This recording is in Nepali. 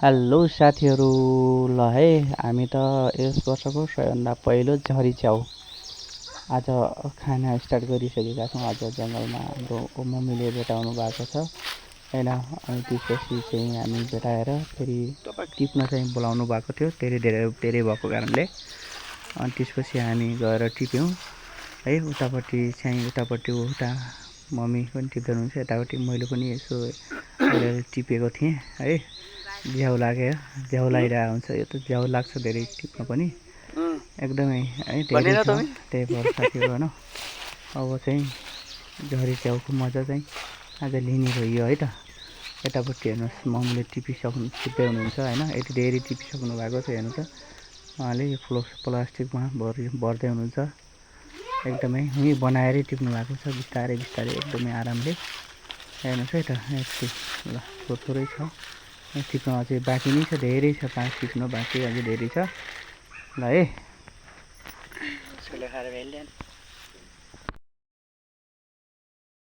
हेलो साथीहरू। ल है हामी त यस वर्षको सबैभन्दा पहिलो झरी च्याउ आज खाना स्टार्ट गरिसकेका छौँ। आज जङ्गलमा हाम्रो मम्मीले भेटाउनु भएको छ होइन। अनि त्यसपछि चाहिँ हामी भेटाएर फेरि टिप्न चाहिँ बोलाउनु भएको थियो, धेरै भएको कारणले। अनि त्यसपछि हामी गएर टिप्यौँ है। उतापट्टि उता मम्मी पनि टिप्दै हुनुहुन्छ, यतापट्टि मैले पनि यसो अलिअलि टिपेको थिएँ है। झ्याउ लाग्यो, झ्याउ लागिरहेको हुन्छ। यो त झ्याउ लाग्छ धेरै टिप्न पनि एकदमै है। धेरै छ त्यही भएर साथीहरू होइन। अब चाहिँ झरी च्याउको मजा चाहिँ आज लिने भयो है त। यतापट्टि हेर्नुहोस्, मम्मीले टिप्दै हुनुहुन्छ होइन। यति धेरै टिपिसक्नु भएको छ हेर्नु त। उहाँले यो प्लास्टिकमा भर्दै हुनुहुन्छ। एकदमै यहीँ बनाएरै टिप्नु भएको छ, बिस्तारै बिस्तारै एकदमै आरामले। हेर्नुहोस् है त, यति ल थोरै छ टिप्न, अझै बाँकी नै छ, धेरै छ, टिप्न बाँकी अझै धेरै छ। ल है।